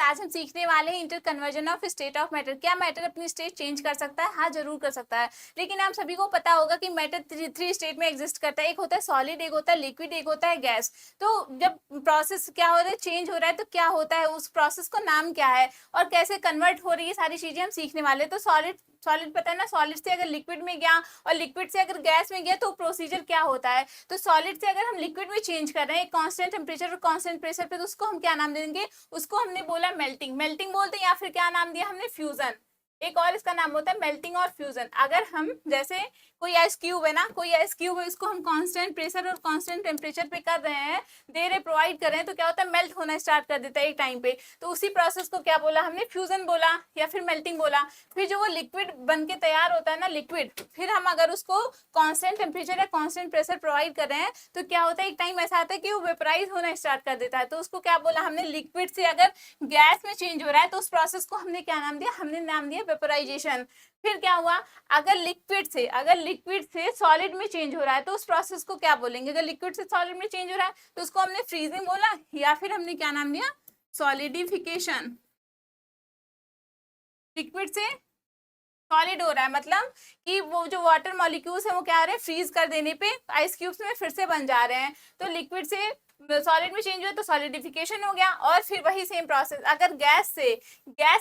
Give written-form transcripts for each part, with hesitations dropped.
आज हम सीखने वाले हैं inter conversion of state of matter. क्या मैटर अपनी स्टेट चेंज कर सकता है? हाँ, जरूर कर सकता है। लेकिन आप सभी को पता होगा कि मैटर थ्री स्टेट में एग्जिस्ट करता है। एक होता है सॉलिड, एक होता है लिक्विड, एक होता है गैस। तो जब प्रोसेस क्या हो रहा है, चेंज हो रहा है, तो क्या होता है, उस प्रोसेस को नाम क्या है और कैसे कन्वर्ट हो रही है, सारी चीजें हम सीखने वाले हैं। तो सॉलिड सॉलिड पता है ना, सॉलिड से अगर लिक्विड में गया और लिक्विड से अगर गैस में गया तो प्रोसीजर क्या होता है। तो सॉलिड से अगर हम लिक्विड में चेंज कर रहे हैं कांस्टेंट टेम्परेचर और कांस्टेंट प्रेशर पे, तो उसको हम क्या नाम देंगे? उसको हमने बोला मेल्टिंग, मेल्टिंग बोलते हैं, या फिर क्या नाम दिया हमने? फ्यूजन। एक और इसका नाम होता है मेल्टिंग और फ्यूजन। अगर हम जैसे कोई आइस क्यूब है ना, कोई आइस क्यूब है, इसको हम कांस्टेंट प्रेशर और कांस्टेंट टेम्परेचर पे कर रहे हैं, दे रहे, प्रोवाइड कर रहे हैं, तो क्या होता है, मेल्ट होना स्टार्ट कर देता है एक टाइम पे। तो उसी प्रोसेस को क्या बोला हमने? फ्यूजन बोला या फिर मेल्टिंग बोला। फिर जो वो लिक्विड बन के तैयार होता है ना, लिक्विड, फिर हम अगर उसको कांस्टेंट टेम्परेचर या कांस्टेंट प्रेशर प्रोवाइड कर रहे हैं, तो क्या होता है, एक टाइम ऐसा आता है कि वो वेपराइज होना स्टार्ट कर देता है। तो उसको क्या बोला हमने? लिक्विड से अगर गैस में चेंज हो रहा है तो उस प्रोसेस को हमने क्या नाम दिया? हमने नाम दिया वेपराइजेशन। फिर क्या हुआ, अगर लिक्विड से सॉलिड में चेंज हो रहा है तो उस प्रोसेस को क्या बोलेंगे? अगर लिक्विड से सॉलिड में चेंज हो रहा है तो उसको हमने फ्रीजिंग बोला, या फिर हमने क्या नाम दिया? सॉलिडिफिकेशन। लिक्विड से सॉलिड हो रहा है मतलब कि वो जो वाटर मॉलिक्यूल्स है वो क्या आ रहे हैं? फ्रीज कर देने पे आइस क्यूब्स में फिर से बन जा रहे हैं। तो लिक्विड से सॉलिड में चेंज हुआ तो सॉलिडिफिकेशन हो गया। और फिर वही सेम प्रोसेस अगर गैस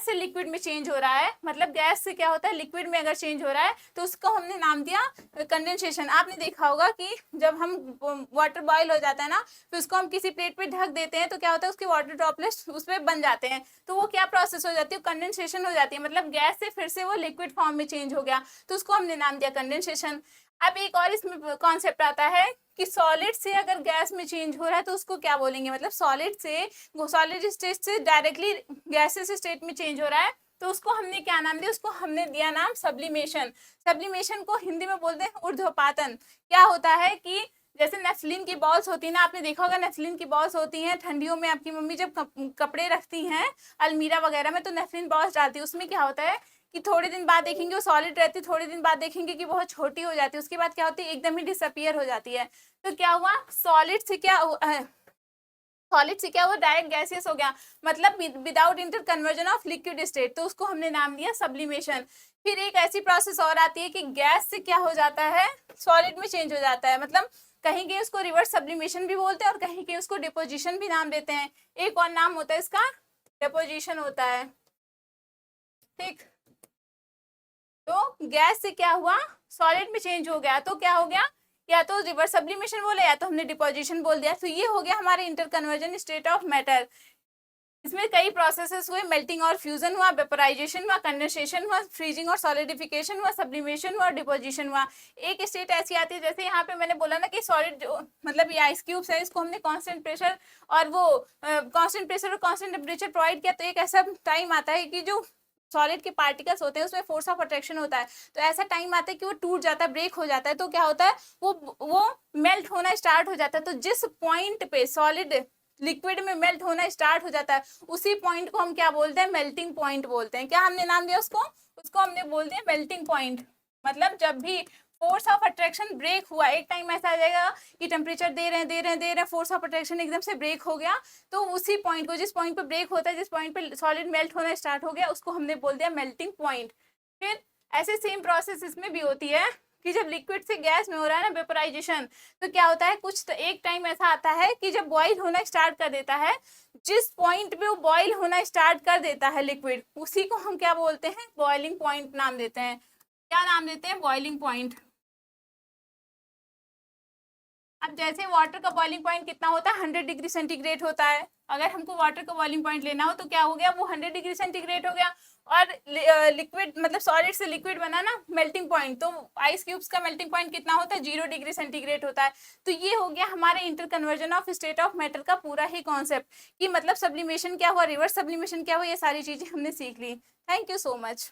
से लिक्विड में चेंज हो रहा है, मतलब गैस से क्या होता है, लिक्विड में अगर चेंज हो रहा है, तो उसको हमने नाम दिया कंडेंसेशन। आपने देखा होगा कि जब हम वाटर बॉयल हो जाता है ना, फिर उसको हम किसी प्लेट पे ढक देते हैं, तो क्या होता है, उसके वाटर ड्रॉपलेट्स उसमें बन जाते हैं। तो वो क्या प्रोसेस हो जाती है? कंडेंसेशन हो जाती है, मतलब गैस से फिर से वो लिक्विड फॉर्म में चेंज हो गया, तो उसको हमने नाम दिया कंडेंसेशन। अब एक और इसमें कॉन्सेप्ट आता है कि सॉलिड से अगर गैस में चेंज हो रहा है तो उसको क्या बोलेंगे? मतलब सॉलिड स्टेट से डायरेक्टली गैसेस स्टेट में चेंज हो रहा है, तो उसको हमने क्या नाम दिया? उसको हमने दिया नाम सब्लिमेशन। सब्लिमेशन को हिंदी में बोलते हैं ऊर्ध्वपातन। क्या होता है कि जैसे नेफ्लिन की बॉल्स होती है ना, आपने देखा होगा नेफ्लिन की बॉल्स होती हैं ठंडियों में, आपकी मम्मी जब कपड़े रखती हैं अलमीरा वगैरह में तो नेफ्लिन बॉल्स डालती है। उसमें क्या होता है कि थोड़े दिन बाद देखेंगे वो सॉलिड रहती है, थोड़े दिन बाद देखेंगे कि बहुत छोटी हो जाती है, उसके बाद क्या होती है, एकदम ही डिसअपियर हो जाती है। तो क्या हुआ, सॉलिड से क्या हुआ, डायरेक्ट गैसियस हो गया, मतलब without inter conversion of liquid state, तो उसको हमने नाम दिया सब्लिमेशन। फिर एक ऐसी प्रोसेस और आती है कि गैस से क्या हो जाता है, सॉलिड में चेंज हो जाता है, मतलब कहीं के उसको रिवर्स सब्लिमेशन भी बोलते हैं और कहीं के उसको डिपोजिशन भी नाम देते हैं। एक और नाम होता है इसका डिपोजिशन होता है, ठीक। तो गैस से क्या हुआ, सॉलिड में चेंज हो गया, तो क्या हो गया, या तो रिवर्स सब्लिमेशन बोले या तो हमने डिपोजिशन बोल दिया। तो ये हो गया हमारे inter conversion state of matter. इसमें कई प्रोसेसेस हुए, मेल्टिंग और फ्यूजन हुआ, वेपराइजेशन हुआ, कंडेंसेशन हुआ, फ्रीजिंग और सॉलिडिफिकेशन हुआ, सब्लिमेशन हुआ, डिपोजिशन हुआ। एक स्टेट ऐसी आती है, जैसे यहाँ पे मैंने बोला ना कि सॉलिड मतलब ये आइस क्यूब्स है, इसको हमने कांस्टेंट प्रेशर और कांस्टेंट टेम्परेचर प्रोवाइड किया, तो एक ऐसा टाइम आता है कि जो सॉलिड के पार्टिकल्स होते हैं उसमें फोर्स ऑफ अट्रैक्शन होता है, तो ऐसा टाइम आता है कि वो टूट जाता है, ब्रेक हो जाता है, तो क्या होता है, वो मेल्ट होना स्टार्ट हो जाता है। तो जिस पॉइंट पे सॉलिड लिक्विड में मेल्ट होना स्टार्ट हो जाता है, उसी पॉइंट को हम क्या बोलते हैं? मेल्टिंग पॉइंट बोलते हैं। क्या हमने नाम दिया उसको हमने बोल दिया मेल्टिंग पॉइंट। मतलब जब भी फोर्स ऑफ अट्रैक्शन ब्रेक हुआ, एक टाइम ऐसा आ जाएगा कि टेम्परेचर दे रहे हैं, फोर्स ऑफ अट्रैक्शन एकदम से ब्रेक हो गया, तो उसी पॉइंट को, जिस पॉइंट पे ब्रेक होता है, जिस पॉइंट पे सॉलिड मेल्ट होना स्टार्ट हो गया, उसको हमने बोल दिया मेल्टिंग पॉइंट। फिर ऐसे सेम प्रोसेस इसमें भी होती है कि जब लिक्विड से गैस में हो रहा है ना वेपराइजेशन, तो क्या होता है, कुछ तो एक टाइम ऐसा आता है कि जब बॉईल होना स्टार्ट कर देता है, जिस पॉइंट पे वो बॉईल होना स्टार्ट कर देता है लिक्विड, उसी को हम क्या बोलते हैं? बॉइलिंग पॉइंट नाम देते हैं। क्या नाम देते हैं? Boiling point. अब जैसे वाटर का बॉइलिंग पॉइंट कितना होता है? 100 डिग्री सेंटीग्रेड होता है। अगर हमको वाटर का बॉइलिंग पॉइंट लेना हो तो क्या हो गया, वो 100 डिग्री सेंटीग्रेड हो गया। और लिक्विड मतलब सॉलिड से लिक्विड बना ना, मेल्टिंग पॉइंट, तो आइस क्यूब्स का मेल्टिंग पॉइंट कितना होता है? 0 डिग्री सेंटीग्रेड होता है। तो ये हो गया हमारे inter conversion of state of matter का पूरा ही कॉन्सेप्ट, कि मतलब सब्लिमेशन क्या हुआ, रिवर्स सब्लिमेशन क्या हुआ, ये सारी चीजें हमने सीख ली। Thank you so much.